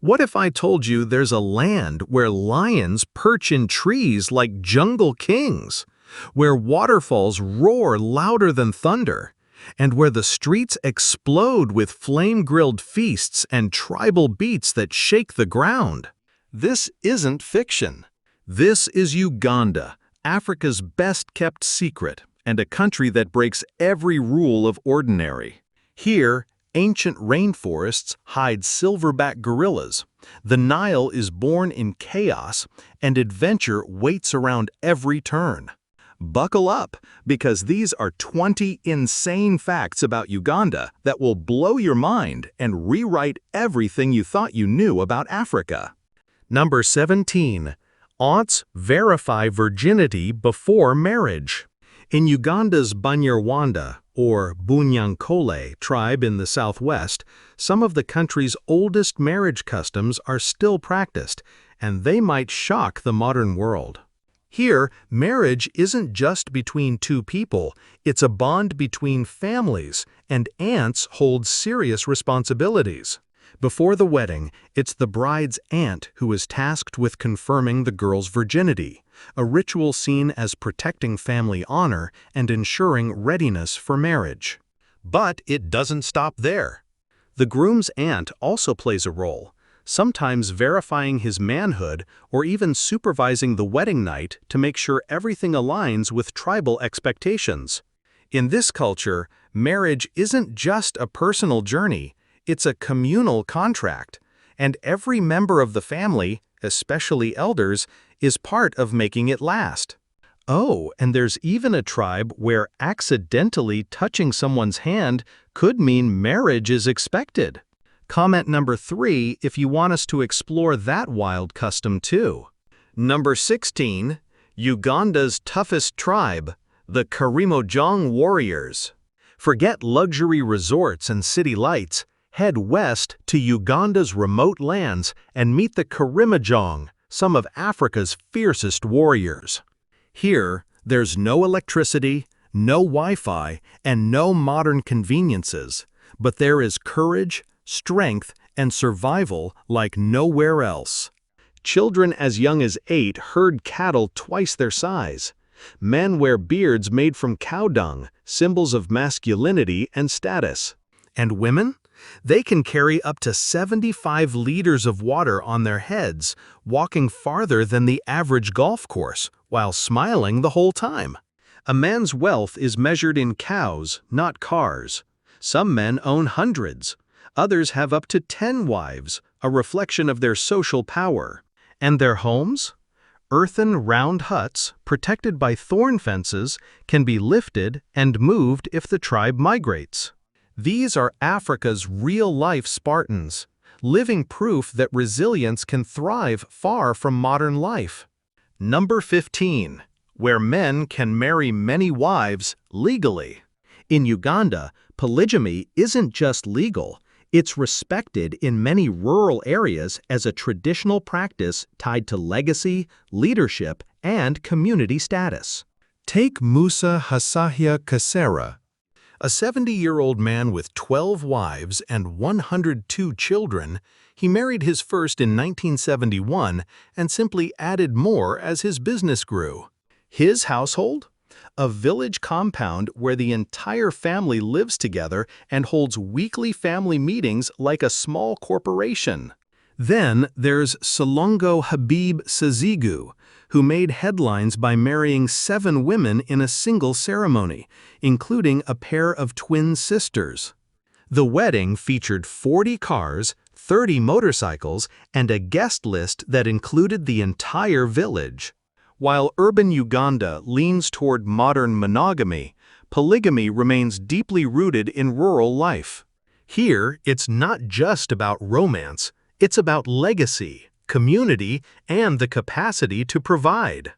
What if I told you there's a land where lions perch in trees like jungle kings, where waterfalls roar louder than thunder, and where the streets explode with flame-grilled feasts and tribal beats that shake the ground? This isn't fiction. This is Uganda, Africa's best-kept secret, and a country that breaks every rule of ordinary. Here, ancient rainforests hide silverback gorillas, the Nile is born in chaos, and adventure waits around every turn. Buckle up, because these are 20 insane facts about Uganda that will blow your mind and rewrite everything you thought you knew about Africa. Number 17. Aunts verify virginity before marriage. In Uganda's Banyarwanda, or Bunyankole tribe in the southwest, some of the country's oldest marriage customs are still practiced, and they might shock the modern world. Here, marriage isn't just between two people, it's a bond between families, and aunts hold serious responsibilities. Before the wedding, it's the bride's aunt who is tasked with confirming the girl's virginity, a ritual seen as protecting family honor and ensuring readiness for marriage. But it doesn't stop there. The groom's aunt also plays a role, sometimes verifying his manhood or even supervising the wedding night to make sure everything aligns with tribal expectations. In this culture, marriage isn't just a personal journey, it's a communal contract, and every member of the family, especially elders, is part of making it last. Oh, and there's even a tribe where accidentally touching someone's hand could mean marriage is expected. Comment number 3 if you want us to explore that wild custom too. Number 16. Uganda's toughest tribe, the Karimojong Warriors. Forget luxury resorts and city lights. Head west to Uganda's remote lands and meet the Karimojong, some of Africa's fiercest warriors. Here, there's no electricity, no Wi-Fi, and no modern conveniences, but there is courage, strength, and survival like nowhere else. Children as young as 8 herd cattle twice their size. Men wear beards made from cow dung, symbols of masculinity and status. And women? They can carry up to 75 liters of water on their heads, walking farther than the average golf course, while smiling the whole time. A man's wealth is measured in cows, not cars. Some men own hundreds. Others have up to 10 wives, a reflection of their social power. And their homes? Earthen round huts, protected by thorn fences, can be lifted and moved if the tribe migrates. These are Africa's real-life Spartans, living proof that resilience can thrive far from modern life. Number 15. Where men can marry many wives legally. In Uganda, polygamy isn't just legal, it's respected in many rural areas as a traditional practice tied to legacy, leadership, and community status. Take Musa Hasahia Kasera, a 70-year-old man with 12 wives and 102 children. He married his first in 1971 and simply added more as his business grew. His household? A village compound where the entire family lives together and holds weekly family meetings like a small corporation. Then there's Solongo Habib Sazigu, who made headlines by marrying 7 women in a single ceremony, including a pair of twin sisters. The wedding featured 40 cars, 30 motorcycles, and a guest list that included the entire village. While urban Uganda leans toward modern monogamy, polygamy remains deeply rooted in rural life. Here, it's not just about romance, it's about legacy, community, and the capacity to provide.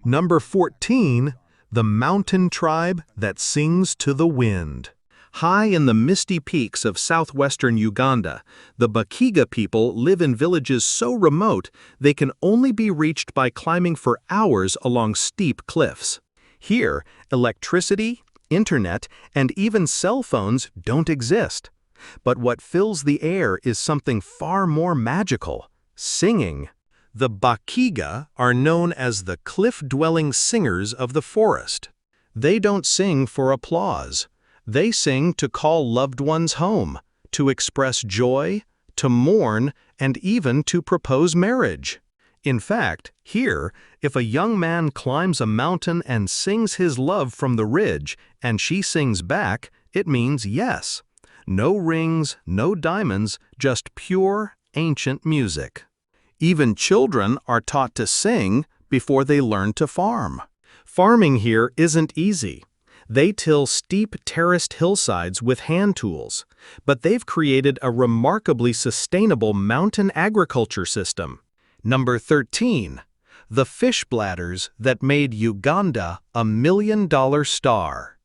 Number 14. The mountain tribe that sings to the wind. High in the misty peaks of southwestern Uganda, the Bakiga people live in villages so remote they can only be reached by climbing for hours along steep cliffs. Here, electricity, internet, and even cell phones don't exist. But what fills the air is something far more magical: singing. The Bakiga are known as the cliff-dwelling singers of the forest. They don't sing for applause. They sing to call loved ones home, to express joy, to mourn, and even to propose marriage. In fact, here, if a young man climbs a mountain and sings his love from the ridge, and she sings back, it means yes. No rings, no diamonds, just pure, ancient music. Even children are taught to sing before they learn to farm. Farming here isn't easy. They till steep terraced hillsides with hand tools, but they've created a remarkably sustainable mountain agriculture system. Number 13. The fish bladders that made Uganda a $1 million star.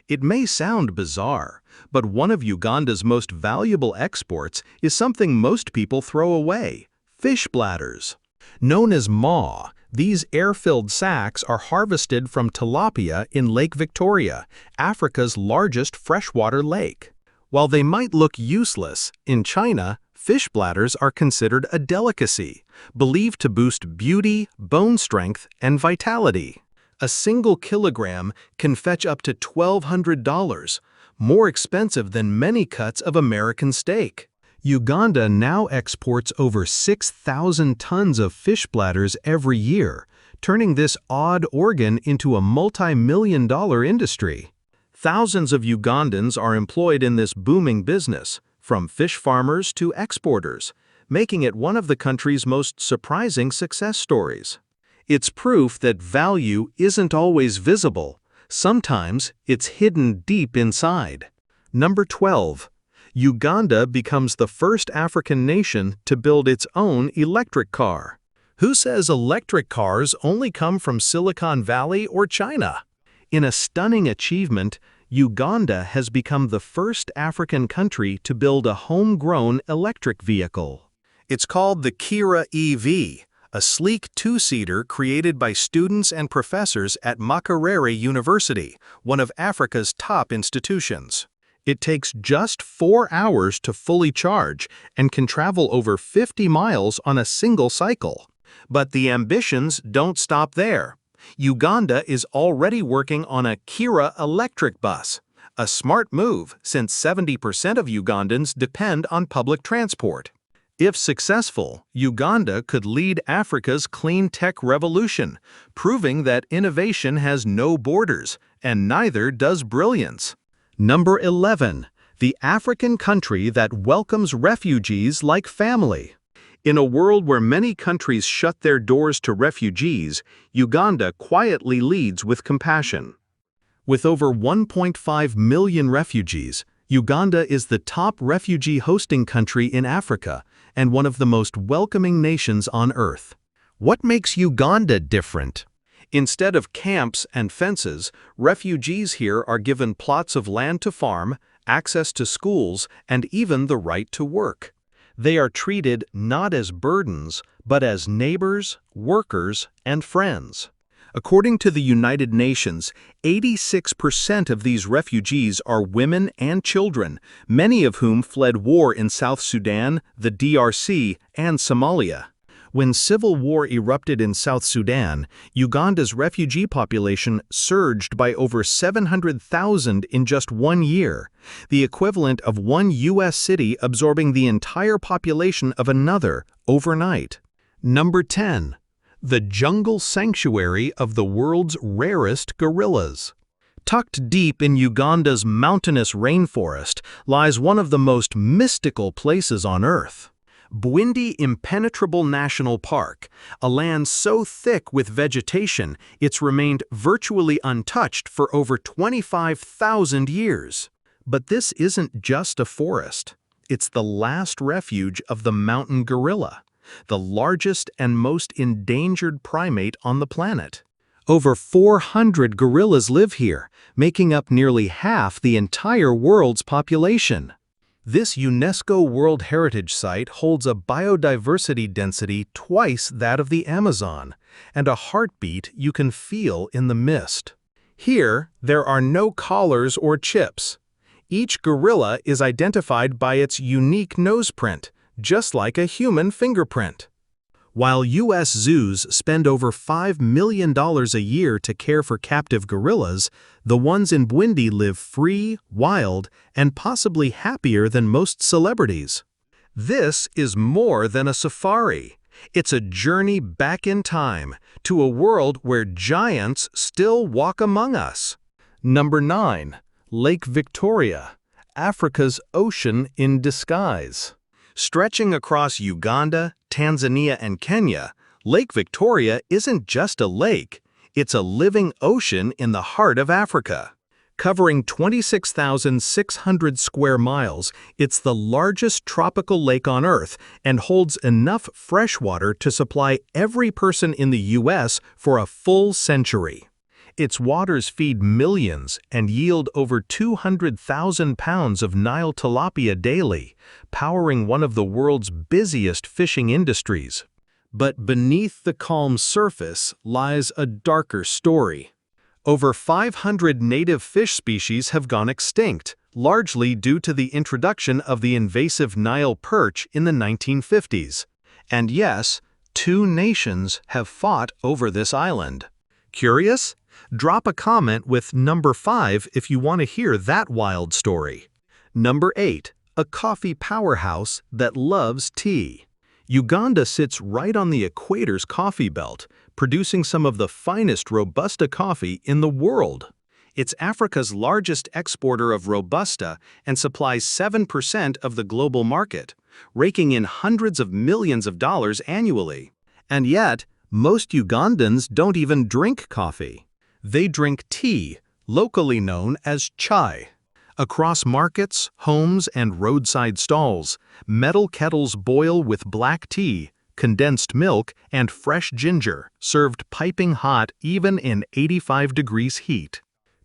It may sound bizarre, but one of Uganda's most valuable exports is something most people throw away: fish bladders. Known as maw, these air-filled sacks are harvested from tilapia in Lake Victoria, Africa's largest freshwater lake. While they might look useless, in China, fish bladders are considered a delicacy, believed to boost beauty, bone strength, and vitality. A single kilogram can fetch up to $1,200, more expensive than many cuts of American steak. Uganda now exports over 6,000 tons of fish bladders every year, turning this odd organ into a multi-million-dollar industry. Thousands of Ugandans are employed in this booming business, from fish farmers to exporters, making it one of the country's most surprising success stories. It's proof that value isn't always visible. Sometimes it's hidden deep inside. Number 12. Uganda becomes the first African nation to build its own electric car. Who says electric cars only come from Silicon Valley or China? In a stunning achievement, Uganda has become the first African country to build a homegrown electric vehicle. It's called the Kira EV, a sleek two-seater created by students and professors at Makerere University, one of Africa's top institutions. It takes just 4 hours to fully charge and can travel over 50 miles on a single cycle. But the ambitions don't stop there. Uganda is already working on a Kira electric bus, a smart move since 70% of Ugandans depend on public transport. If successful, Uganda could lead Africa's clean tech revolution, proving that innovation has no borders, and neither does brilliance. Number 11. The African country that welcomes refugees like family. In a world where many countries shut their doors to refugees, Uganda quietly leads with compassion. With over 1.5 million refugees, Uganda is the top refugee hosting country in Africa and one of the most welcoming nations on earth. What makes Uganda different? Instead of camps and fences, refugees here are given plots of land to farm, access to schools, and even the right to work. They are treated not as burdens, but as neighbors, workers, and friends. According to the United Nations, 86% of these refugees are women and children, many of whom fled war in South Sudan, the DRC, and Somalia. When civil war erupted in South Sudan, Uganda's refugee population surged by over 700,000 in just 1 year, the equivalent of one U.S. city absorbing the entire population of another overnight. Number 10. The jungle sanctuary of the world's rarest gorillas. Tucked deep in Uganda's mountainous rainforest lies one of the most mystical places on Earth. Bwindi Impenetrable National Park, a land so thick with vegetation it's remained virtually untouched for over 25,000 years. But this isn't just a forest. It's the last refuge of the mountain gorilla, the largest and most endangered primate on the planet. Over 400 gorillas live here, making up nearly half the entire world's population. This UNESCO World Heritage Site holds a biodiversity density twice that of the Amazon, and a heartbeat you can feel in the mist. Here, there are no collars or chips. Each gorilla is identified by its unique nose print, just like a human fingerprint. While U.S. zoos spend over $5 million a year to care for captive gorillas, the ones in Burundi live free, wild, and possibly happier than most celebrities. This is more than a safari. It's a journey back in time to a world where giants still walk among us. Number 9. Lake Victoria, Africa's ocean in disguise. Stretching across Uganda, Tanzania, and Kenya, Lake Victoria isn't just a lake, it's a living ocean in the heart of Africa. Covering 26,600 square miles, it's the largest tropical lake on Earth and holds enough fresh water to supply every person in the U.S. for a full century. Its waters feed millions and yield over 200,000 pounds of Nile tilapia daily, powering one of the world's busiest fishing industries. But beneath the calm surface lies a darker story. Over 500 native fish species have gone extinct, largely due to the introduction of the invasive Nile perch in the 1950s. And yes, 2 nations have fought over this island. Curious? Drop a comment with number 5 if you want to hear that wild story. Number 8. A coffee powerhouse that loves tea. Uganda sits right on the equator's coffee belt, producing some of the finest Robusta coffee in the world. It's Africa's largest exporter of Robusta and supplies 7% of the global market, raking in hundreds of millions of dollars annually. And yet, most Ugandans don't even drink coffee. They drink tea, locally known as chai. Across markets, homes, and roadside stalls, metal kettles boil with black tea, condensed milk, and fresh ginger, served piping hot even in 85 degrees heat.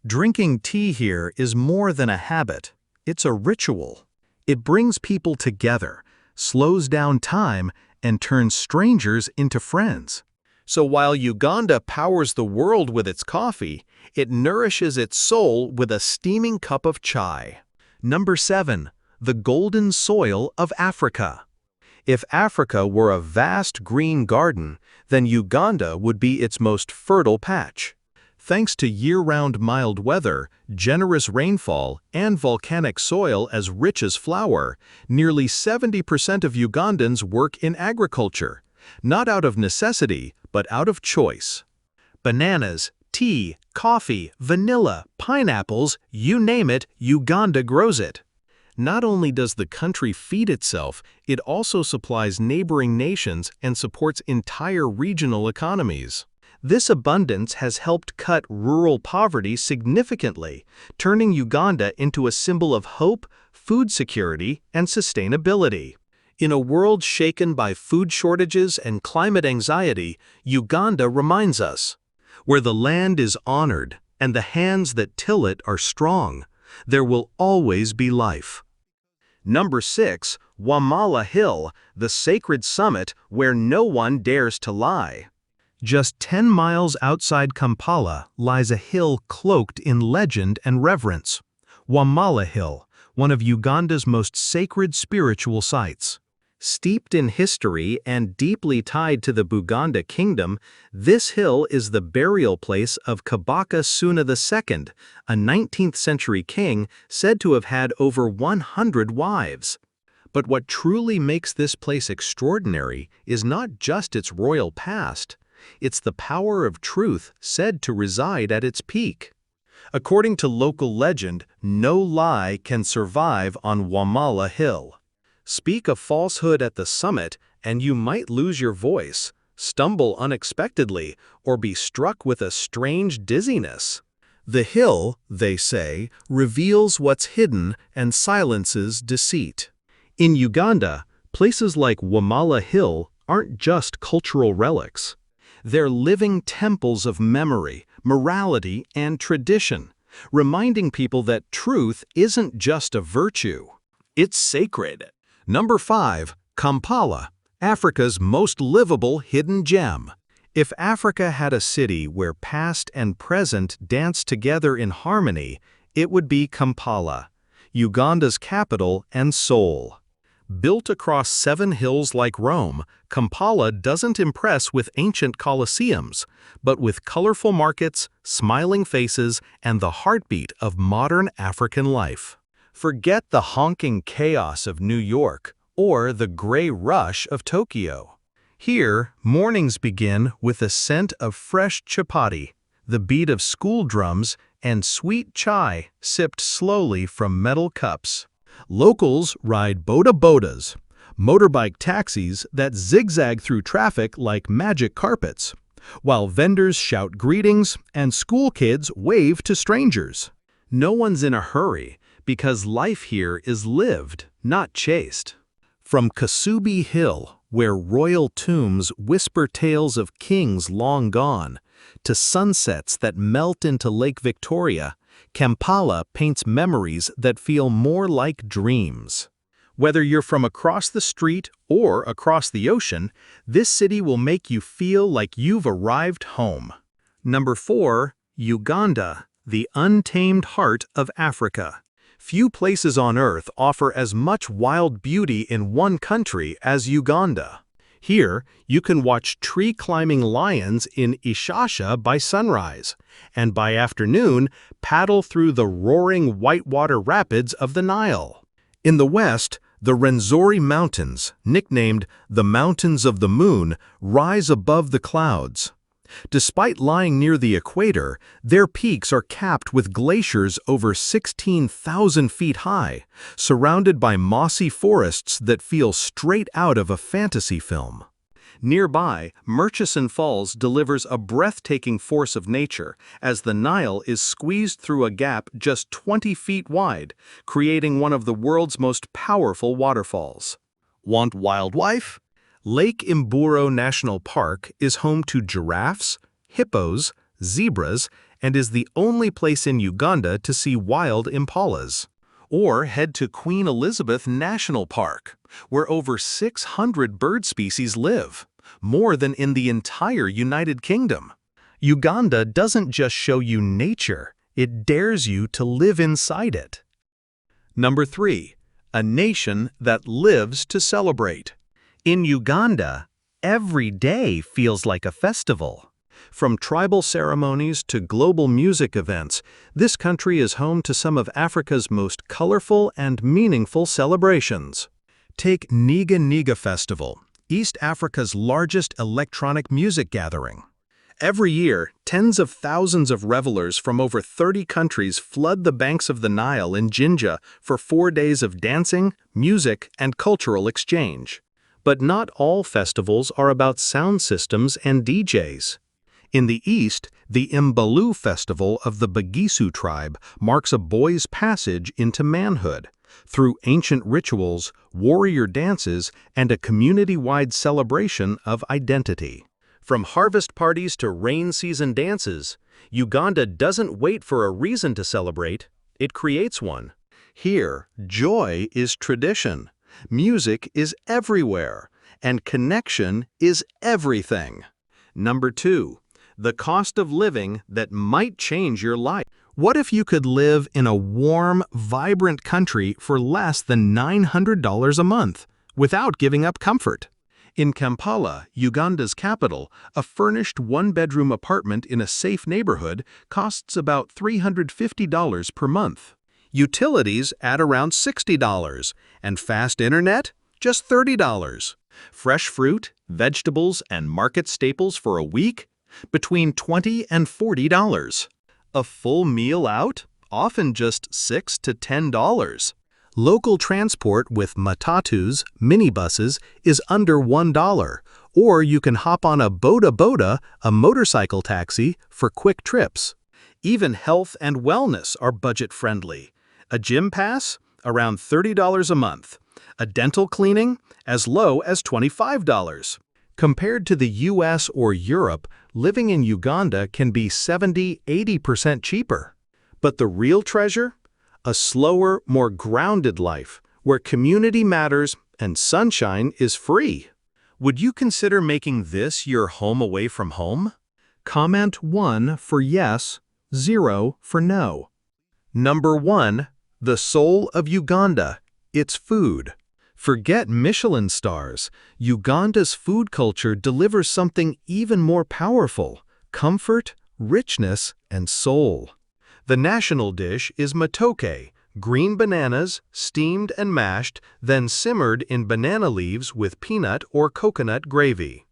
Drinking tea here is more than a habit, it's a ritual. It brings people together, slows down time, and turns strangers into friends. So while Uganda powers the world with its coffee, it nourishes its soul with a steaming cup of chai. Number 7. The golden soil of Africa. If Africa were a vast green garden, then Uganda would be its most fertile patch. Thanks to year-round mild weather, generous rainfall, and volcanic soil as rich as flour, nearly 70% of Ugandans work in agriculture, not out of necessity, but out of choice. Bananas, tea, coffee, vanilla, pineapples, you name it, Uganda grows it. Not only does the country feed itself, it also supplies neighboring nations and supports entire regional economies. This abundance has helped cut rural poverty significantly, turning Uganda into a symbol of hope, food security, and sustainability. In a world shaken by food shortages and climate anxiety, Uganda reminds us, where the land is honored and the hands that till it are strong, there will always be life. Number 6. Wamala Hill, the sacred summit where no one dares to lie. Just 10 miles outside Kampala lies a hill cloaked in legend and reverence. Wamala Hill, one of Uganda's most sacred spiritual sites. Steeped in history and deeply tied to the Buganda kingdom, this hill is the burial place of Kabaka Suna II, a 19th-century king said to have had over 100 wives. But what truly makes this place extraordinary is not just its royal past, it's the power of truth said to reside at its peak. According to local legend, no lie can survive on Wamala Hill. Speak a falsehood at the summit, and you might lose your voice, stumble unexpectedly, or be struck with a strange dizziness. The hill, they say, reveals what's hidden and silences deceit. In Uganda, places like Wamala Hill aren't just cultural relics. They're living temples of memory, morality, and tradition, reminding people that truth isn't just a virtue. It's sacred. Number 5. Kampala, Africa's most livable hidden gem. If Africa had a city where past and present dance together in harmony, it would be Kampala. Uganda's capital and soul. Built across 7 hills like Rome, Kampala doesn't impress with ancient colosseums, but with colorful markets, smiling faces, and the heartbeat of modern African life. Forget the honking chaos of New York or the gray rush of Tokyo. Here, mornings begin with a scent of fresh chapati, the beat of school drums, and sweet chai sipped slowly from metal cups. Locals ride boda-bodas, motorbike taxis that zigzag through traffic like magic carpets, while vendors shout greetings and school kids wave to strangers. No one's in a hurry because life here is lived, not chased. From Kasubi Hill, where royal tombs whisper tales of kings long gone, to sunsets that melt into Lake Victoria, Kampala paints memories that feel more like dreams. Whether you're from across the street or across the ocean, this city will make you feel like you've arrived home. Number 4. Uganda, the untamed heart of Africa. Few places on Earth offer as much wild beauty in one country as Uganda. Here, you can watch tree-climbing lions in Ishasha by sunrise, and by afternoon, paddle through the roaring whitewater rapids of the Nile. In the west, the Rwenzori Mountains, nicknamed the Mountains of the Moon, rise above the clouds. Despite lying near the equator, their peaks are capped with glaciers over 16,000 feet high, surrounded by mossy forests that feel straight out of a fantasy film. Nearby, Murchison Falls delivers a breathtaking force of nature as the Nile is squeezed through a gap just 20 feet wide, creating one of the world's most powerful waterfalls. Want wildlife? Lake Mburo National Park is home to giraffes, hippos, zebras, and is the only place in Uganda to see wild impalas. Or head to Queen Elizabeth National Park, where over 600 bird species live, more than in the entire United Kingdom. Uganda doesn't just show you nature, it dares you to live inside it. Number 3. A nation that lives to celebrate. In Uganda, every day feels like a festival. From tribal ceremonies to global music events, this country is home to some of Africa's most colorful and meaningful celebrations. Take Niga Niga Festival, East Africa's largest electronic music gathering. Every year, tens of thousands of revelers from over 30 countries flood the banks of the Nile in Jinja for 4 days of dancing, music, and cultural exchange. But not all festivals are about sound systems and DJs. In the East, the Mbalu Festival of the Bagisu tribe marks a boy's passage into manhood, through ancient rituals, warrior dances, and a community-wide celebration of identity. From harvest parties to rain season dances, Uganda doesn't wait for a reason to celebrate, it creates one. Here, joy is tradition. Music is everywhere, and connection is everything. Number 2. The cost of living that might change your life. What if you could live in a warm, vibrant country for less than $900 a month, without giving up comfort? In Kampala, Uganda's capital, a furnished one-bedroom apartment in a safe neighborhood costs about $350 per month. Utilities at around $60, and fast internet, just $30. Fresh fruit, vegetables, and market staples for a week, between $20 and $40. A full meal out, often just $6 to $10. Local transport with matatus, minibuses, is under $1, or you can hop on a boda-boda, a motorcycle taxi, for quick trips. Even health and wellness are budget-friendly. A gym pass, around $30 a month. A dental cleaning, as low as $25. Compared to the US or Europe, living in Uganda can be 70–80% cheaper. But the real treasure? A slower, more grounded life, where community matters and sunshine is free. Would you consider making this your home away from home? Comment 1 for yes, 0 for no. Number 1. The soul of Uganda, its food. Forget Michelin stars. Uganda's food culture delivers something even more powerful: comfort, richness, and soul. The national dish is matoke, green bananas, steamed and mashed, then simmered in banana leaves with peanut or coconut gravy.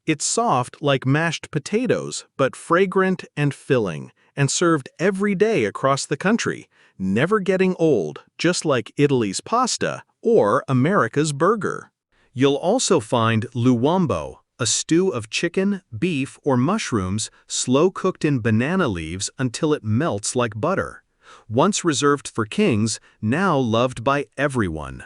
It's soft like mashed potatoes, but fragrant and filling, and served every day across the country, never getting old, just like Italy's pasta or America's burger. You'll also find luwambo, a stew of chicken, beef, or mushrooms slow-cooked in banana leaves until it melts like butter. Once reserved for kings, now loved by everyone.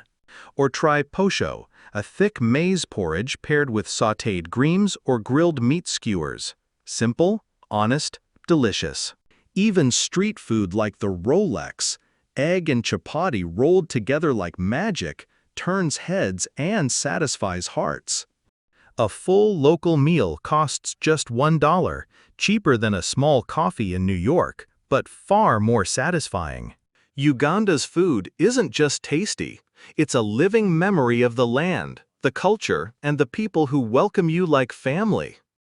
Or try posho, a thick maize porridge paired with sautéed greens or grilled meat skewers. Simple, honest, delicious. Even street food like the Rolex, egg and chapati rolled together like magic, turns heads and satisfies hearts. A full local meal costs just $1, cheaper than a small coffee in New York, but far more satisfying. Uganda's food isn't just tasty, it's a living memory of the land, the culture, and the people who welcome you like family.